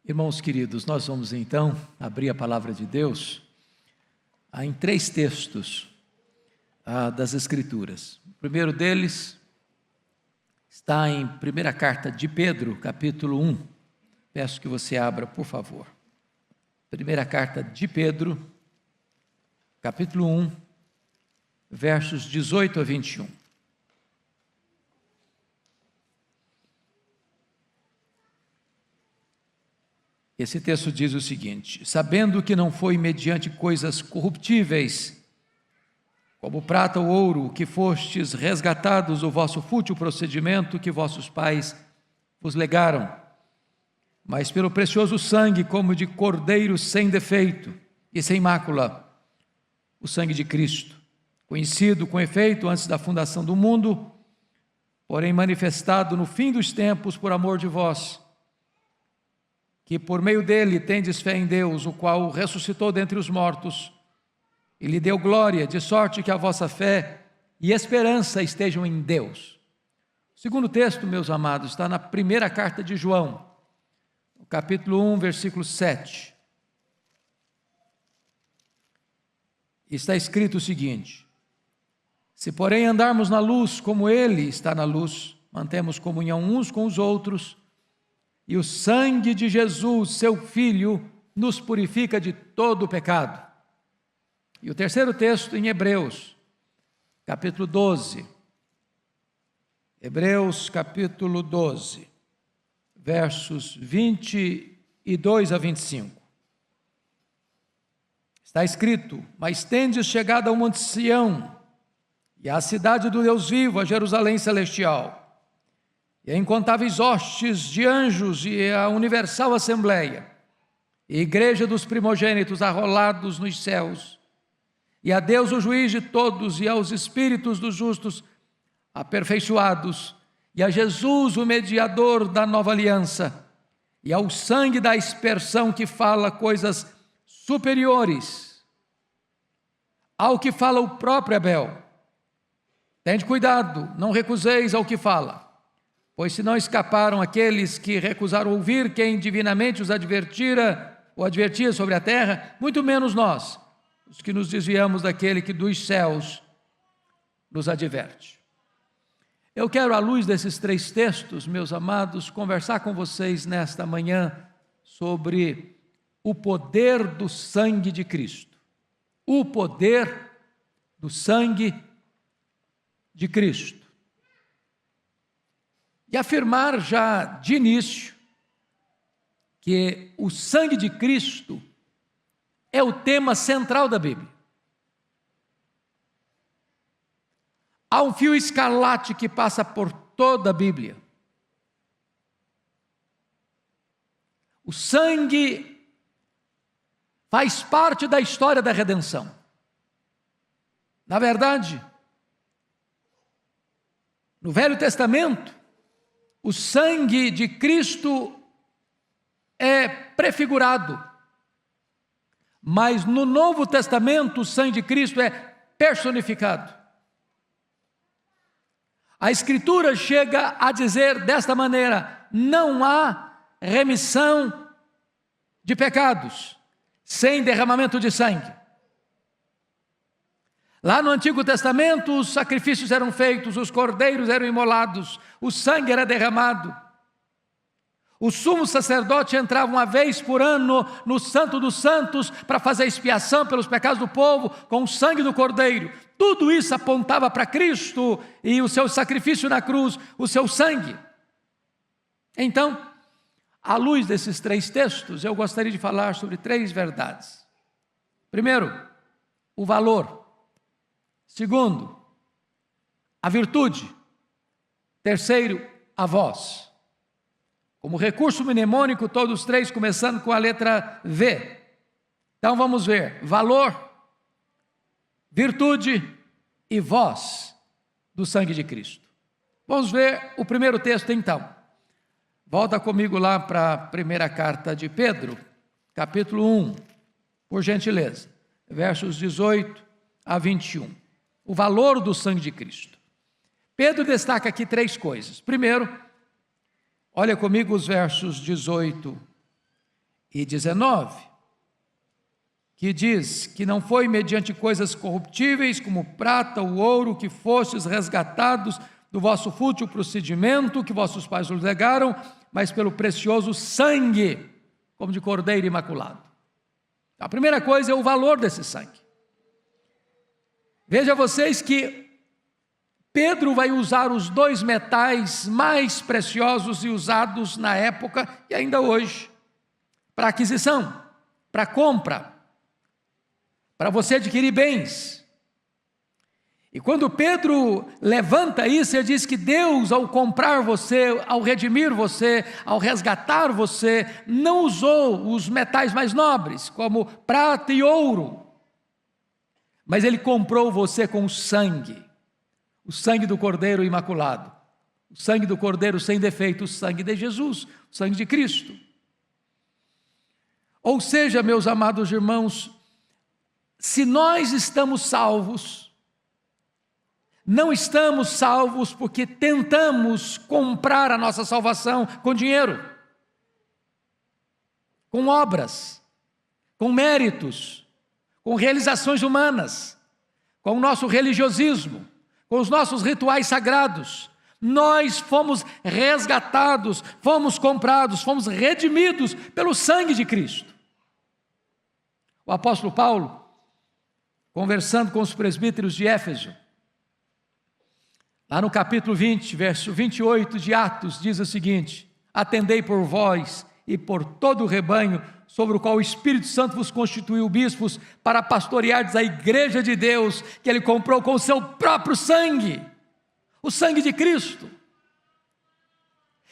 Irmãos queridos, nós vamos então abrir a palavra de Deus em 3 textos das Escrituras. O primeiro deles está em primeira carta de Pedro, capítulo 1. Peço que você abra, por favor. Primeira carta de Pedro, capítulo 1, versos 18 a 21. Esse texto diz o seguinte: sabendo que não foi mediante coisas corruptíveis, como prata ou ouro, que fostes resgatados do vosso fútil procedimento que vossos pais vos legaram, mas pelo precioso sangue, como de cordeiro sem defeito e sem mácula, o sangue de Cristo, conhecido com efeito antes da fundação do mundo, porém manifestado no fim dos tempos por amor de vós, que por meio dele tendes fé em Deus, o qual o ressuscitou dentre os mortos, e lhe deu glória, de sorte que a vossa fé e esperança estejam em Deus. O segundo texto, meus amados, está na primeira carta de João, no capítulo 1, versículo 7. Está escrito o seguinte: se porém andarmos na luz, como ele está na luz, mantemos comunhão uns com os outros, e o sangue de Jesus, seu Filho, nos purifica de todo o pecado. E o terceiro texto em Hebreus, capítulo 12. Hebreus, capítulo 12, versos 22 a 25. Está escrito: mas tendes chegado ao monte Sião, e à cidade do Deus vivo, a Jerusalém celestial, e a incontáveis hostes de anjos, e a universal assembleia, e a igreja dos primogênitos arrolados nos céus, e a Deus o juiz de todos, e aos espíritos dos justos aperfeiçoados, e a Jesus o mediador da nova aliança, e ao sangue da aspersão que fala coisas superiores ao que fala o próprio Abel. Tende cuidado, não recuseis ao que fala, pois se não escaparam aqueles que recusaram ouvir quem divinamente os advertia sobre a terra, muito menos nós, os que nos desviamos daquele que dos céus nos adverte. Eu quero, à luz desses 3 textos, meus amados, conversar com vocês nesta manhã sobre o poder do sangue de Cristo. O poder do sangue de Cristo. E afirmar já de início que o sangue de Cristo é o tema central da Bíblia. Há um fio escarlate que passa por toda a Bíblia. O sangue faz parte da história da redenção. Na verdade, no Velho Testamento, o sangue de Cristo é prefigurado, mas no Novo Testamento o sangue de Cristo é personificado. A Escritura chega a dizer desta maneira: não há remissão de pecados sem derramamento de sangue. Lá no Antigo Testamento, os sacrifícios eram feitos, os cordeiros eram imolados, o sangue era derramado. O sumo sacerdote entrava uma vez por ano no Santo dos Santos para fazer expiação pelos pecados do povo com o sangue do cordeiro. Tudo isso apontava para Cristo e o seu sacrifício na cruz, o seu sangue. Então, à luz desses 3 textos, eu gostaria de falar sobre 3 verdades. Primeiro, o valor. Segundo, a virtude. Terceiro, a voz. Como recurso mnemônico, todos os 3 começando com a letra V. Então vamos ver: valor, virtude e voz do sangue de Cristo. Vamos ver o primeiro texto então. Volta comigo lá para a primeira carta de Pedro, capítulo 1, por gentileza, versos 18 a 21. O valor do sangue de Cristo. Pedro destaca aqui 3 coisas. Primeiro, olha comigo os versos 18 e 19, que diz que não foi mediante coisas corruptíveis como prata ou ouro que fostes resgatados do vosso fútil procedimento que vossos pais vos legaram, mas pelo precioso sangue, como de cordeiro imaculado. A primeira coisa é o valor desse sangue. Veja vocês que Pedro vai usar os dois metais mais preciosos e usados na época e ainda hoje, para aquisição, para compra, para você adquirir bens. E quando Pedro levanta isso, ele diz que Deus, ao comprar você, ao redimir você, ao resgatar você, não usou os metais mais nobres, como prata e ouro, mas Ele comprou você com o sangue do Cordeiro Imaculado, o sangue do Cordeiro sem defeito, o sangue de Jesus, o sangue de Cristo. Ou seja, meus amados irmãos, se nós estamos salvos, não estamos salvos porque tentamos comprar a nossa salvação com dinheiro, com obras, com méritos, com realizações humanas, com o nosso religiosismo, com os nossos rituais sagrados. Nós fomos resgatados, fomos comprados, fomos redimidos pelo sangue de Cristo. O apóstolo Paulo, conversando com os presbíteros de Éfeso, lá no capítulo 20, verso 28 de Atos, diz o seguinte: atendei por vós e por todo o rebanho, sobre o qual o Espírito Santo vos constituiu bispos, para pastoreardes a igreja de Deus, que Ele comprou com o seu próprio sangue, o sangue de Cristo.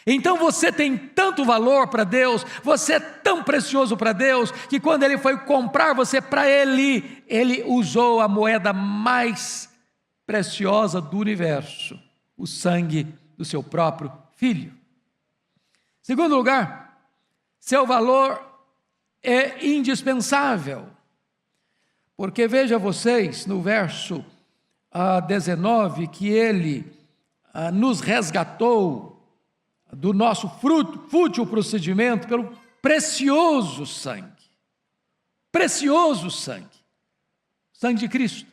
Então você tem tanto valor para Deus, você é tão precioso para Deus, que quando Ele foi comprar você para Ele, Ele usou a moeda mais preciosa do universo, o sangue do seu próprio Filho. Segundo lugar, seu valor é indispensável, porque veja vocês no verso 19, que Ele nos resgatou do nosso fútil procedimento pelo precioso sangue de Cristo.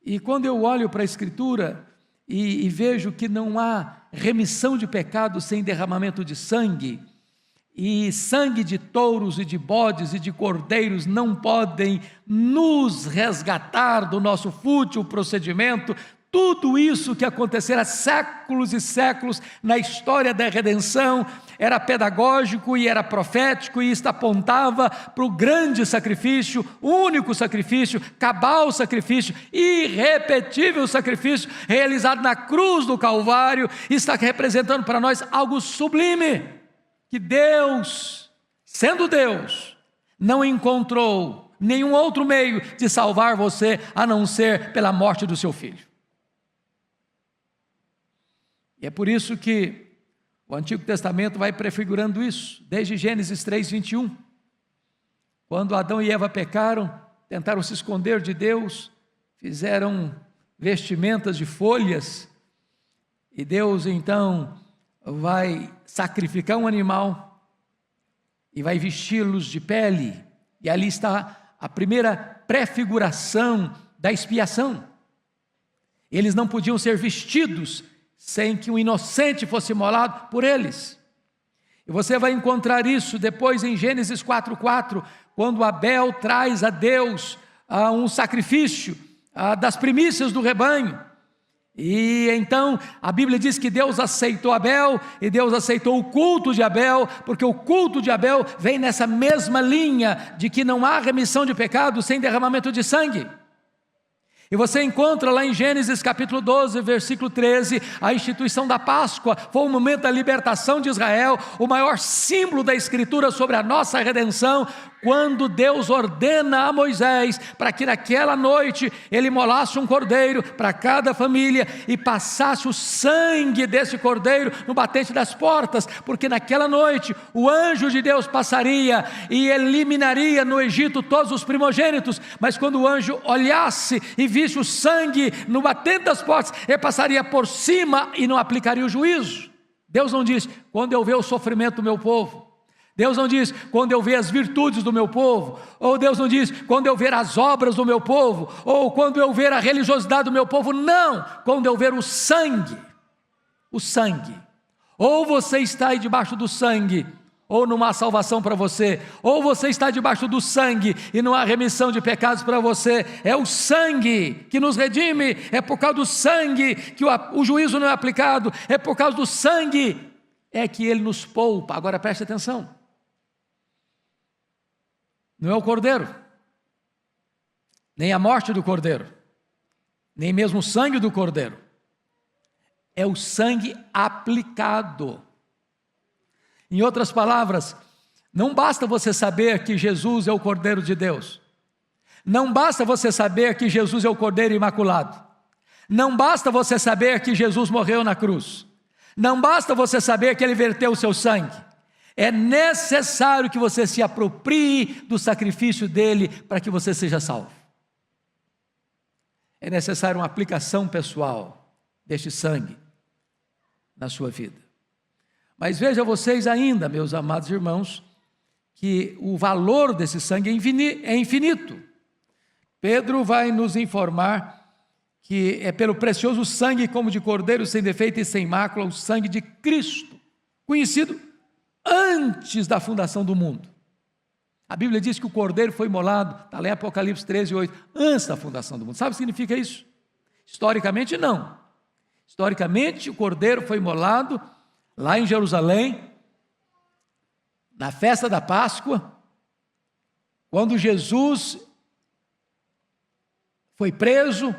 E quando eu olho para a Escritura e vejo que não há remissão de pecados sem derramamento de sangue, e sangue de touros e de bodes e de cordeiros não podem nos resgatar do nosso fútil procedimento, tudo isso que acontecera há séculos e séculos na história da redenção era pedagógico e era profético, e isto apontava para o grande sacrifício, único sacrifício, cabal sacrifício, irrepetível sacrifício realizado na cruz do Calvário. Está representando para nós algo sublime, que Deus, sendo Deus, não encontrou nenhum outro meio de salvar você a não ser pela morte do seu Filho. E é por isso que o Antigo Testamento vai prefigurando isso, desde Gênesis 3:21. Quando Adão e Eva pecaram, tentaram se esconder de Deus, fizeram vestimentas de folhas, e Deus então vai sacrificar um animal e vai vesti-los de pele, e ali está a primeira prefiguração da expiação. Eles não podiam ser vestidos sem que um inocente fosse imolado por eles. E você vai encontrar isso depois em Gênesis 4:4, quando Abel traz a Deus um sacrifício das primícias do rebanho. E então a Bíblia diz que Deus aceitou Abel, e Deus aceitou o culto de Abel, porque o culto de Abel vem nessa mesma linha de que não há remissão de pecado sem derramamento de sangue. E você encontra lá em Gênesis capítulo 12, versículo 13, a instituição da Páscoa. Foi o momento da libertação de Israel, o maior símbolo da Escritura sobre a nossa redenção, quando Deus ordena a Moisés para que naquela noite ele imolasse um cordeiro para cada família e passasse o sangue desse cordeiro no batente das portas, porque naquela noite o anjo de Deus passaria e eliminaria no Egito todos os primogênitos, mas quando o anjo olhasse e visse o sangue no batente das portas, ele passaria por cima e não aplicaria o juízo. Deus não diz: quando eu ver o sofrimento do meu povo, Deus não diz, quando eu ver as virtudes do meu povo, ou Deus não diz, quando eu ver as obras do meu povo, ou quando eu ver a religiosidade do meu povo, não, quando eu ver o sangue, ou você está aí debaixo do sangue, ou não há salvação para você, ou você está debaixo do sangue e não há remissão de pecados para você. É o sangue que nos redime, é por causa do sangue que o juízo não é aplicado, é por causa do sangue é que ele nos poupa. Agora preste atenção, não é o cordeiro, nem a morte do cordeiro, nem mesmo o sangue do cordeiro, é o sangue aplicado. Em outras palavras, não basta você saber que Jesus é o Cordeiro de Deus, não basta você saber que Jesus é o Cordeiro Imaculado, não basta você saber que Jesus morreu na cruz, não basta você saber que Ele verteu o seu sangue, é necessário que você se aproprie do sacrifício dele para que você seja salvo. É necessário uma aplicação pessoal deste sangue na sua vida. Mas veja vocês ainda, meus amados irmãos, que o valor desse sangue é infinito. Pedro vai nos informar que é pelo precioso sangue como de cordeiro sem defeito e sem mácula, o sangue de Cristo, conhecido antes da fundação do mundo. A Bíblia diz que o cordeiro foi imolado, está lá em Apocalipse 13:8, antes da fundação do mundo. Sabe o que significa isso? Historicamente não. Historicamente o cordeiro foi imolado lá em Jerusalém, na festa da Páscoa, quando Jesus foi preso,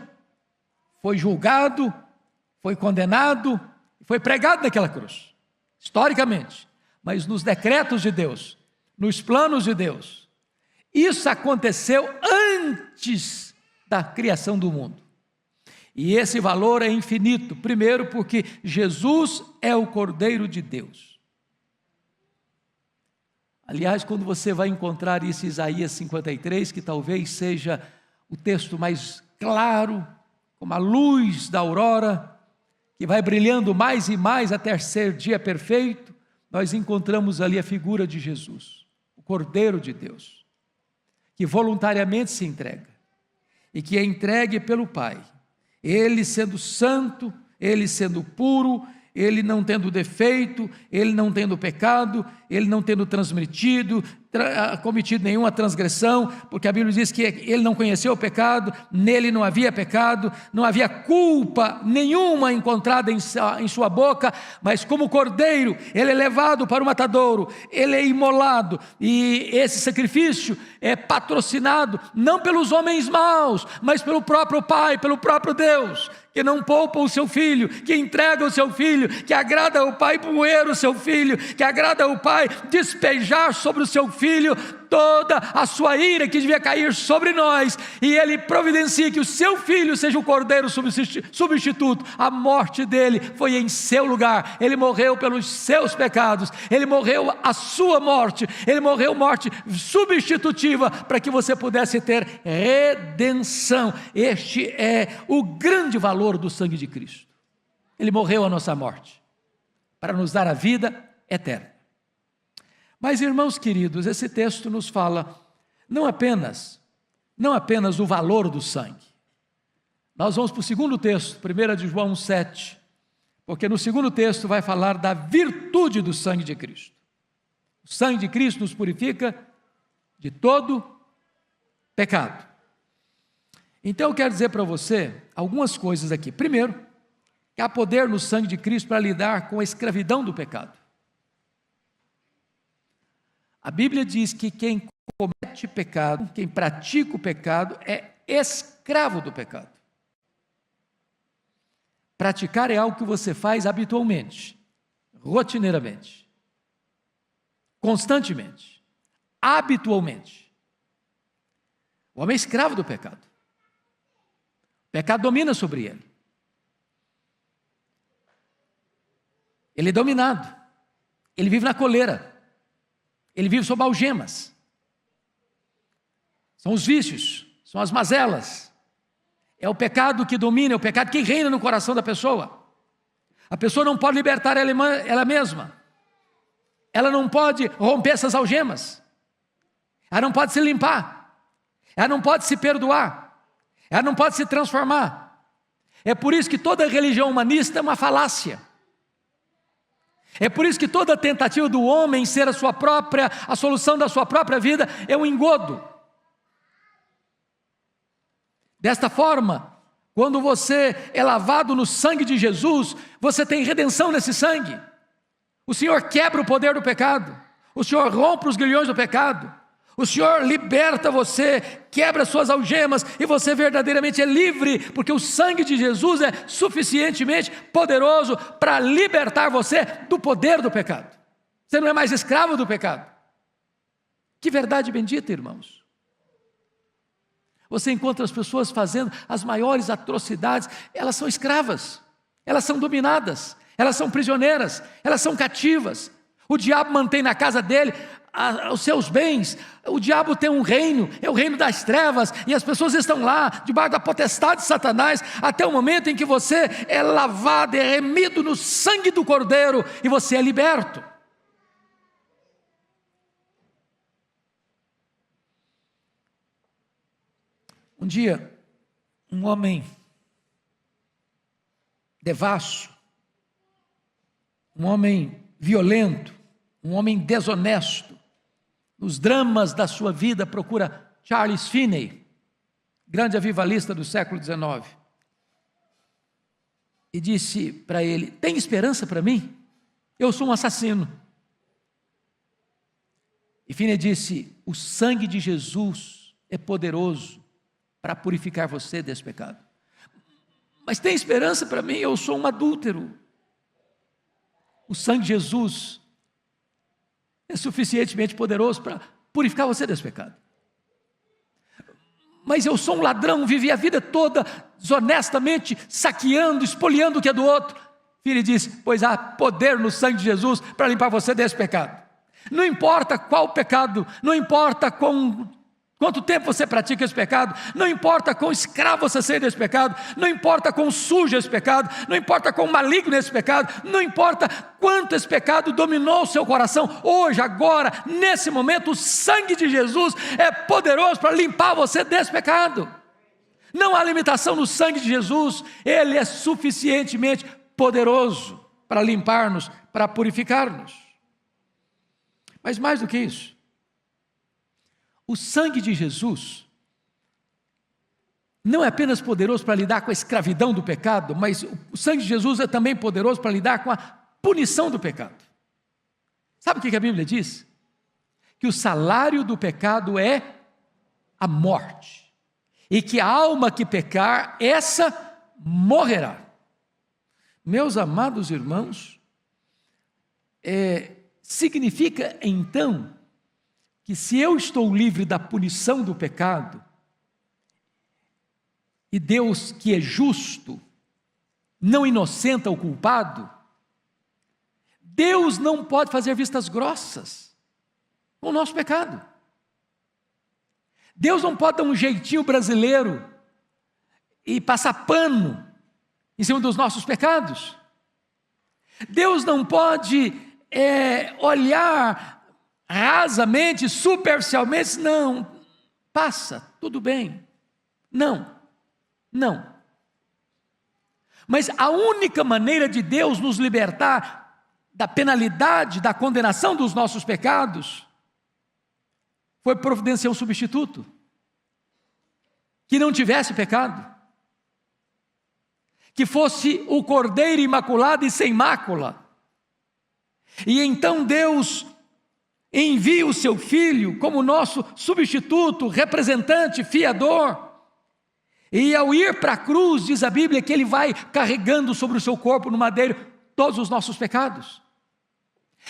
foi julgado, foi condenado, foi pregado naquela cruz, historicamente. Mas nos decretos de Deus, nos planos de Deus, isso aconteceu antes da criação do mundo. E esse valor é infinito, primeiro porque Jesus é o Cordeiro de Deus. Aliás, quando você vai encontrar isso em Isaías 53, que talvez seja o texto mais claro, como a luz da aurora, que vai brilhando mais e mais até ser dia perfeito, nós encontramos ali a figura de Jesus, o Cordeiro de Deus, que voluntariamente se entrega, e que é entregue pelo Pai, Ele sendo santo, Ele sendo puro, Ele não tendo defeito, Ele não tendo pecado, Ele não tendo cometido nenhuma transgressão, porque a Bíblia diz que Ele não conheceu o pecado, nele não havia pecado, não havia culpa nenhuma encontrada em sua boca, mas como cordeiro, Ele é levado para o matadouro, Ele é imolado, e esse sacrifício é patrocinado, não pelos homens maus, mas pelo próprio Pai, pelo próprio Deus, que não poupa o seu filho, que entrega o seu filho, que agrada ao Pai moer o seu filho, que agrada ao Pai despejar sobre o seu filho toda a sua ira que devia cair sobre nós, e Ele providencia que o seu filho seja o cordeiro substituto. A morte dele foi em seu lugar, ele morreu pelos seus pecados, ele morreu a sua morte, ele morreu morte substitutiva para que você pudesse ter redenção. Este é o grande valor do sangue de Cristo. Ele morreu a nossa morte para nos dar a vida eterna. Mas, irmãos queridos, esse texto nos fala não apenas o valor do sangue. Nós vamos para o segundo texto, 1 de João 7, porque no segundo texto vai falar da virtude do sangue de Cristo. O sangue de Cristo nos purifica de todo pecado. Então eu quero dizer para você algumas coisas aqui. Primeiro, que há poder no sangue de Cristo para lidar com a escravidão do pecado. A Bíblia diz que quem comete pecado, quem pratica o pecado, é escravo do pecado. Praticar é algo que você faz habitualmente, rotineiramente, constantemente, habitualmente. O homem é escravo do pecado. O pecado domina sobre ele. Ele é dominado. Ele vive na coleira. Ele vive sob algemas. São os vícios, são as mazelas. É o pecado que domina, é o pecado que reina no coração da pessoa. A pessoa não pode libertar ela mesma. ela não pode romper essas algemas, ela não pode se limpar, ela não pode se perdoar, ela não pode se transformar. É por isso que toda religião humanista é uma falácia. É por isso que toda tentativa do homem ser a solução da sua própria vida é um engodo. Desta forma, quando você é lavado no sangue de Jesus, você tem redenção nesse sangue. O Senhor quebra o poder do pecado, o Senhor rompe os grilhões do pecado, o Senhor liberta você, quebra suas algemas e você verdadeiramente é livre, porque o sangue de Jesus é suficientemente poderoso para libertar você do poder do pecado. Você não é mais escravo do pecado. Que verdade bendita, irmãos. Você encontra as pessoas fazendo as maiores atrocidades, elas são escravas, elas são dominadas, elas são prisioneiras, elas são cativas. O diabo mantém na casa dele os seus bens. O diabo tem um reino, é o reino das trevas, e as pessoas estão lá, debaixo da potestade de Satanás, até o momento em que você é lavado, é remido no sangue do Cordeiro, e você é liberto. Um dia, um homem devasso, um homem violento, um homem desonesto, nos dramas da sua vida, procura Charles Finney, grande avivalista do século XIX, e disse para ele: tem esperança para mim? Eu sou um assassino. E Finney disse: o sangue de Jesus é poderoso para purificar você desse pecado. Mas tem esperança para mim? Eu sou um adúltero. O sangue de Jesus é suficientemente poderoso para purificar você desse pecado. Mas eu sou um ladrão, vivi a vida toda desonestamente, saqueando, espoliando o que é do outro. Ele disse: pois há poder no sangue de Jesus para limpar você desse pecado. Não importa qual pecado, não importa quanto tempo você pratica esse pecado, não importa quão escravo você seja desse pecado, não importa quão sujo esse pecado, não importa quão maligno esse pecado, não importa quanto esse pecado dominou o seu coração, hoje, agora, nesse momento, o sangue de Jesus é poderoso para limpar você desse pecado. Não há limitação no sangue de Jesus, ele é suficientemente poderoso para limpar-nos, para purificar-nos. Mas mais do que isso, o sangue de Jesus não é apenas poderoso para lidar com a escravidão do pecado, mas o sangue de Jesus é também poderoso para lidar com a punição do pecado. Sabe o que a Bíblia diz? Que o salário do pecado é a morte, e que a alma que pecar, essa morrerá. Meus amados irmãos, significa então que se eu estou livre da punição do pecado, e Deus, que é justo, não inocenta o culpado, Deus não pode fazer vistas grossas com o nosso pecado. Deus não pode dar um jeitinho brasileiro e passar pano em cima dos nossos pecados. Deus não pode olhar rasamente, superficialmente, não, passa, tudo bem. Não. Mas a única maneira de Deus nos libertar da penalidade, da condenação dos nossos pecados, foi providenciar um substituto, que não tivesse pecado, que fosse o Cordeiro imaculado e sem mácula. E então Deus envia o seu Filho como nosso substituto, representante, fiador. E ao ir para a cruz, diz a Bíblia, que ele vai carregando sobre o seu corpo no madeiro todos os nossos pecados.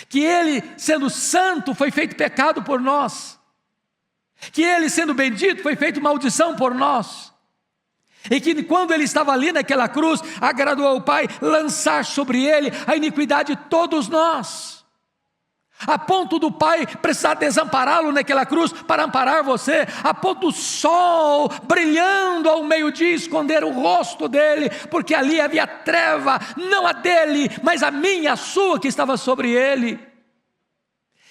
Que ele, sendo santo, foi feito pecado por nós. Que ele, sendo bendito, foi feito maldição por nós. E que quando ele estava ali naquela cruz, agradou ao Pai lançar sobre ele a iniquidade de todos nós. A ponto do Pai precisar desampará-lo naquela cruz para amparar você, a ponto do sol brilhando ao meio-dia esconder o rosto dele, porque ali havia treva, não a dele, mas a minha, a sua, que estava sobre ele.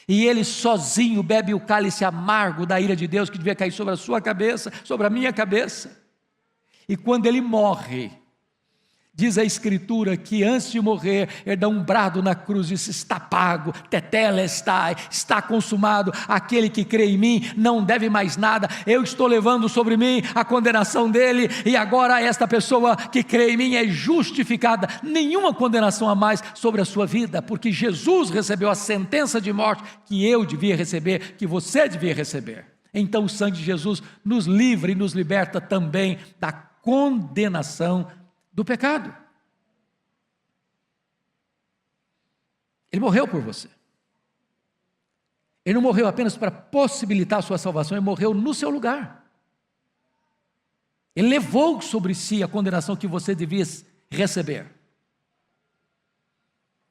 E ele sozinho bebe o cálice amargo da ira de Deus que devia cair sobre a sua cabeça, sobre a minha cabeça. E quando ele morre, diz a Escritura que antes de morrer, ele dá um brado na cruz e diz: está pago, tetelestai, está consumado, aquele que crê em mim não deve mais nada, eu estou levando sobre mim a condenação dele, e agora esta pessoa que crê em mim é justificada, nenhuma condenação a mais sobre a sua vida, porque Jesus recebeu a sentença de morte que eu devia receber, que você devia receber. Então o sangue de Jesus nos livra e nos liberta também da condenação do pecado. Ele morreu por você. Ele não morreu apenas para possibilitar a sua salvação, ele morreu no seu lugar. Ele levou sobre si a condenação que você devia receber.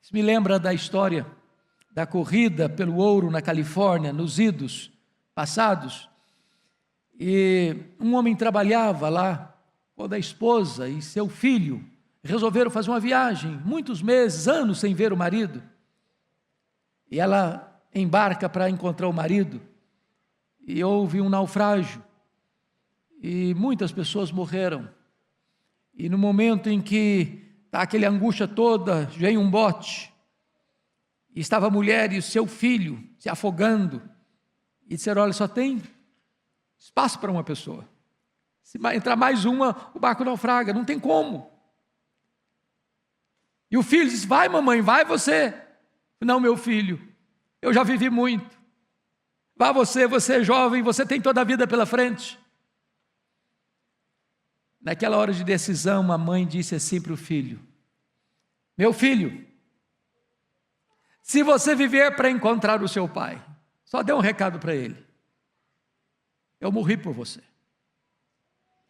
Isso me lembra da história da corrida pelo ouro na Califórnia, nos idos passados. E um homem trabalhava lá, quando a esposa e seu filho resolveram fazer uma viagem, muitos meses, anos sem ver o marido, e ela embarca para encontrar o marido, e houve um naufrágio, e muitas pessoas morreram, e no momento em que está aquela angústia toda, vem um bote, e estava a mulher e o seu filho se afogando, e disseram: olha, só tem espaço para uma pessoa. Se entrar mais uma, o barco naufraga, não tem como. E o filho disse: vai mamãe, vai você. Não, meu filho, eu já vivi muito. Vá você, você é jovem, você tem toda a vida pela frente. Naquela hora de decisão, a mãe disse assim para o filho: meu filho, se você viver para encontrar o seu pai, só dê um recado para ele: eu morri por você.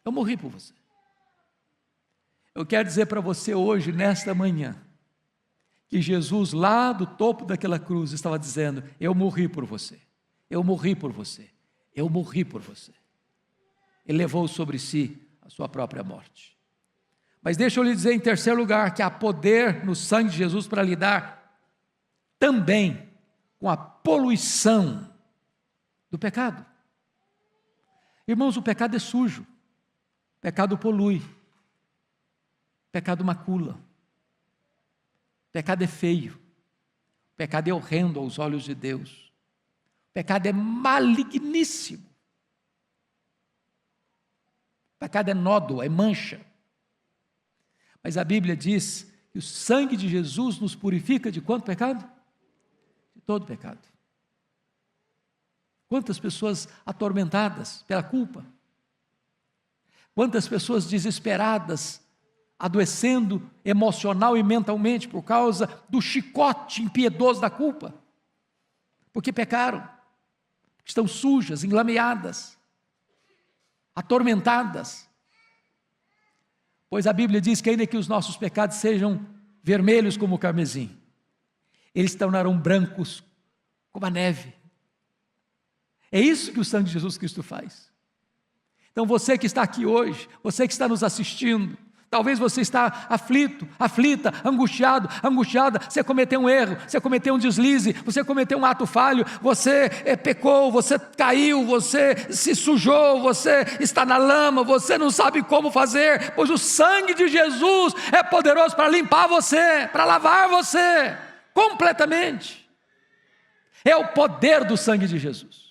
Eu morri por você. Eu quero dizer para você hoje, nesta manhã, que Jesus lá do topo daquela cruz estava dizendo: eu morri por você, eu morri por você, eu morri por você. Ele levou sobre si a sua própria morte. Mas deixa eu lhe dizer em terceiro lugar, que há poder no sangue de Jesus para lidar também com a poluição do pecado. Irmãos, o pecado é sujo. Pecado polui, pecado macula, pecado é feio, pecado é horrendo aos olhos de Deus, pecado é maligníssimo, pecado é nódoa, é mancha. Mas a Bíblia diz que o sangue de Jesus nos purifica de quanto pecado? De todo pecado. Quantas pessoas atormentadas pela culpa, quantas pessoas desesperadas, adoecendo emocional e mentalmente por causa do chicote impiedoso da culpa, porque pecaram, estão sujas, enlameadas, atormentadas. Pois a Bíblia diz que ainda que os nossos pecados sejam vermelhos como o carmesim, eles se tornarão brancos como a neve. É isso que o sangue de Jesus Cristo faz. Então você que está aqui hoje, você que está nos assistindo, talvez você está aflito, aflita, angustiado, angustiada, você cometeu um erro, você cometeu um deslize, você cometeu um ato falho, você pecou, você caiu, você se sujou, você está na lama, você não sabe como fazer, pois o sangue de Jesus é poderoso para limpar você, para lavar você completamente. É o poder do sangue de Jesus.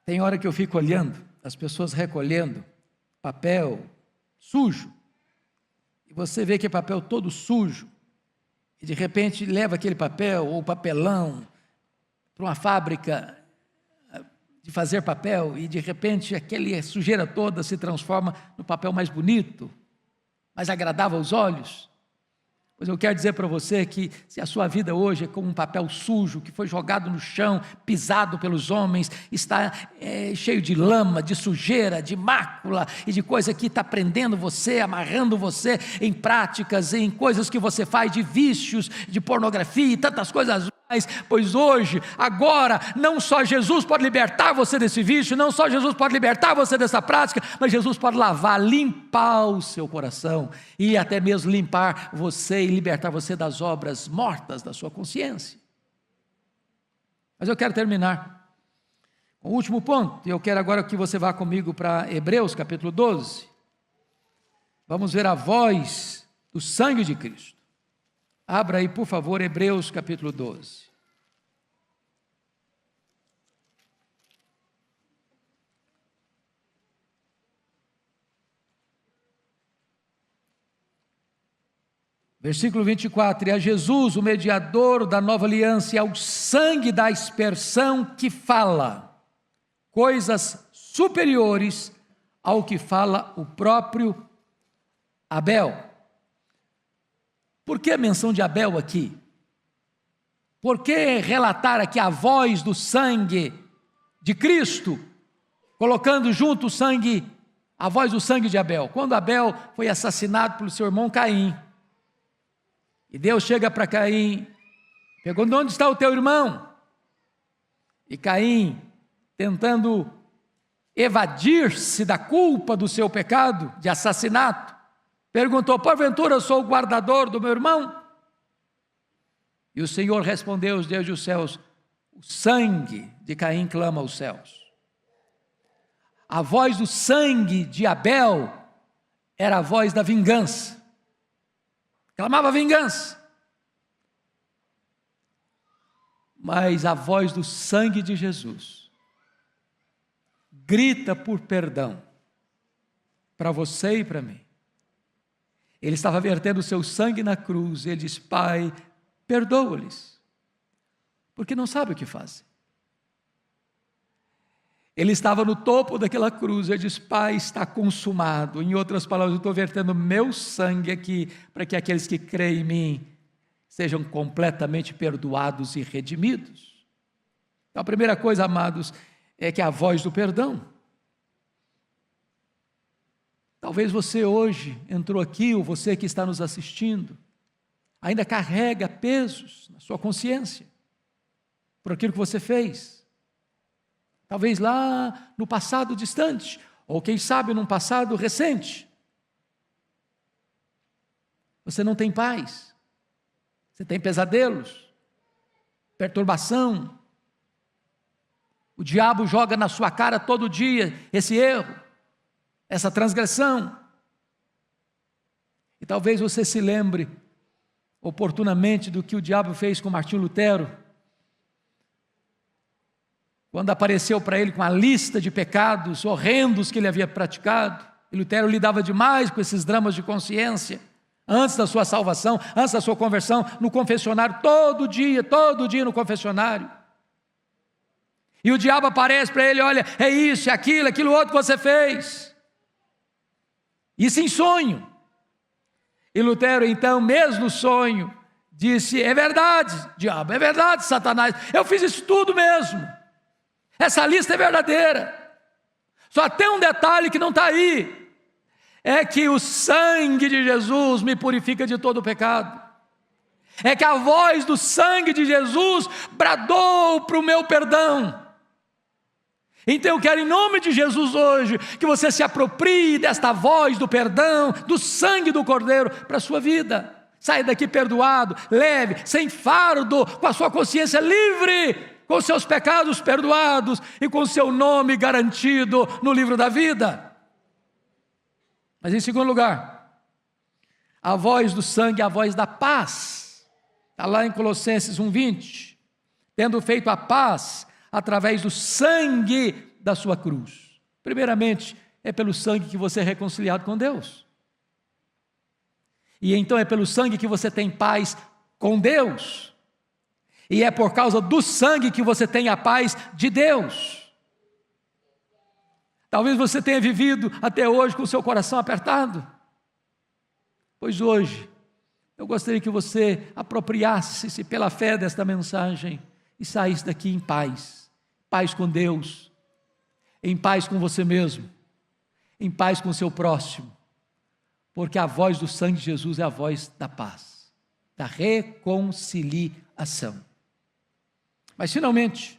Tem hora que eu fico olhando as pessoas recolhendo papel sujo, e você vê que é papel todo sujo, e de repente leva aquele papel ou papelão para uma fábrica de fazer papel, e de repente aquela sujeira toda se transforma no papel mais bonito, mais agradável aos olhos. Pois eu quero dizer para você que se a sua vida hoje é como um papel sujo, que foi jogado no chão, pisado pelos homens, está cheio de lama, de sujeira, de mácula e de coisa que está prendendo você, amarrando você em práticas, em coisas que você faz, de vícios, de pornografia e tantas coisas Pois hoje, agora, não só Jesus pode libertar você desse vício, não só Jesus pode libertar você dessa prática, mas Jesus pode lavar, limpar o seu coração e até mesmo limpar você e libertar você das obras mortas da sua consciência. Mas eu quero terminar com o último ponto, e eu quero agora que você vá comigo para Hebreus capítulo 12. Vamos ver a voz do sangue de Cristo. Abra aí, por favor, Hebreus capítulo 12. Versículo 24, e a Jesus, o mediador da nova aliança, e ao sangue da aspersão que fala coisas superiores ao que fala o próprio Abel. Por que a menção de Abel aqui? Por que relatar aqui a voz do sangue de Cristo, colocando junto o sangue, a voz do sangue de Abel? Quando Abel foi assassinado pelo seu irmão Caim, e Deus chega para Caim, pergunta: onde está o teu irmão? E Caim, tentando evadir-se da culpa do seu pecado de assassinato, perguntou: porventura eu sou o guardador do meu irmão? E o Senhor respondeu desde os céus: o sangue de Caim clama aos céus. A voz do sangue de Abel era a voz da vingança, clamava vingança. Mas a voz do sangue de Jesus grita por perdão para você e para mim. Ele estava vertendo o seu sangue na cruz. Ele diz: Pai, perdoa-lhes, porque não sabe o que fazem. Ele estava no topo daquela cruz. Ele diz: Pai, está consumado. Em outras palavras, eu estou vertendo meu sangue aqui, para que aqueles que creem em mim sejam completamente perdoados e redimidos. Então, a primeira coisa, amados, é que a voz do perdão. Talvez você hoje entrou aqui, ou você que está nos assistindo, ainda carrega pesos na sua consciência por aquilo que você fez. Talvez lá no passado distante, ou quem sabe num passado recente. Você não tem paz, você tem pesadelos, perturbação. O diabo joga na sua cara todo dia esse erro, essa transgressão. E talvez você se lembre oportunamente do que o diabo fez com Martinho Lutero, quando apareceu para ele com a lista de pecados horrendos que ele havia praticado. E Lutero lidava demais com esses dramas de consciência, antes da sua salvação, antes da sua conversão, no confessionário, todo dia no confessionário. E o diabo aparece para ele: olha, é isso, é aquilo outro que você fez. Isso em sonho. E Lutero, então, mesmo no sonho, disse: é verdade, diabo, é verdade, Satanás, eu fiz isso tudo mesmo. Essa lista é verdadeira. Só tem um detalhe que não está aí: é que o sangue de Jesus me purifica de todo o pecado. É que a voz do sangue de Jesus bradou para o meu perdão. Então eu quero, em nome de Jesus hoje, que você se aproprie desta voz do perdão, do sangue do Cordeiro para a sua vida. Saia daqui perdoado, leve, sem fardo, com a sua consciência livre, com os seus pecados perdoados e com o seu nome garantido no livro da vida. Mas em segundo lugar, a voz do sangue é a voz da paz. Está lá em Colossenses 1:20. Tendo feito a paz através do sangue da sua cruz. Primeiramente, é pelo sangue que você é reconciliado com Deus. E então é pelo sangue que você tem paz com Deus. E é por causa do sangue que você tem a paz de Deus. Talvez você tenha vivido até hoje com o seu coração apertado. Pois hoje, eu gostaria que você apropriasse-se pela fé desta mensagem e saísse daqui em paz. Paz com Deus, em paz com você mesmo, em paz com o seu próximo. Porque a voz do sangue de Jesus é a voz da paz, da reconciliação. Mas finalmente,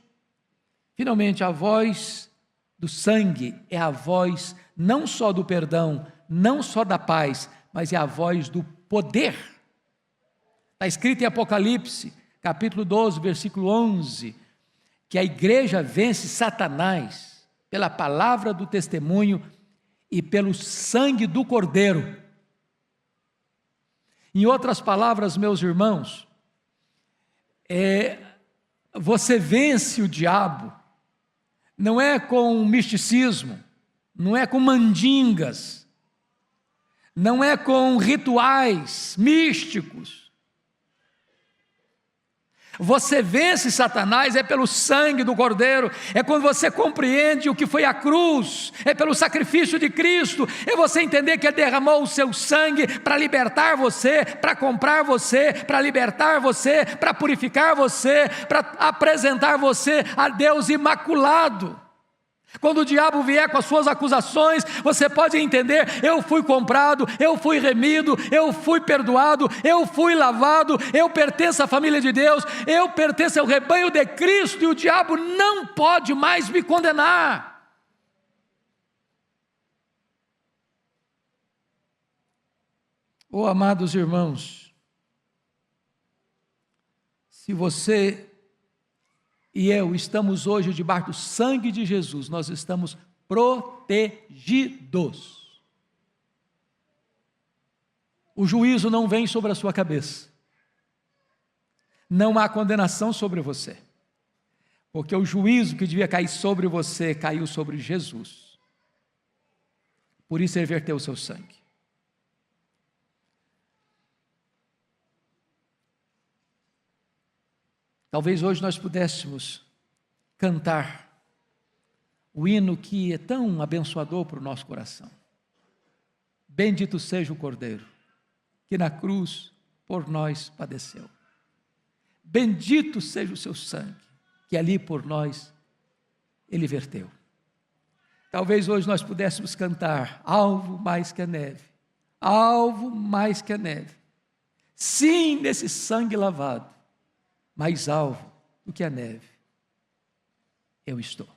a voz do sangue é a voz não só do perdão, não só da paz, mas é a voz do poder. Está escrito em Apocalipse, capítulo 12, versículo 11, que a igreja vence Satanás pela palavra do testemunho e pelo sangue do Cordeiro. Em outras palavras, meus irmãos, você vence o diabo, não é com misticismo, não é com mandingas, não é com rituais místicos. Você vence Satanás pelo sangue do Cordeiro, quando você compreende o que foi a cruz, pelo sacrifício de Cristo, você entender que Ele derramou o seu sangue para libertar você, para comprar você, para libertar você, para purificar você, para apresentar você a Deus imaculado. Quando o diabo vier com as suas acusações, você pode entender: eu fui comprado, eu fui remido, eu fui perdoado, eu fui lavado, eu pertenço à família de Deus, eu pertenço ao rebanho de Cristo, e o diabo não pode mais me condenar. Oh, amados irmãos, se você e eu estamos hoje debaixo do sangue de Jesus, nós estamos protegidos. O juízo não vem sobre a sua cabeça, não há condenação sobre você, porque o juízo que devia cair sobre você, caiu sobre Jesus. Por isso Ele verteu o seu sangue. Talvez hoje nós pudéssemos cantar o hino que é tão abençoador para o nosso coração. Bendito seja o Cordeiro, que na cruz por nós padeceu. Bendito seja o seu sangue, que ali por nós Ele verteu. Talvez hoje nós pudéssemos cantar: alvo mais que a neve, alvo mais que a neve. Sim, nesse sangue lavado, mais alvo do que a neve, eu estou.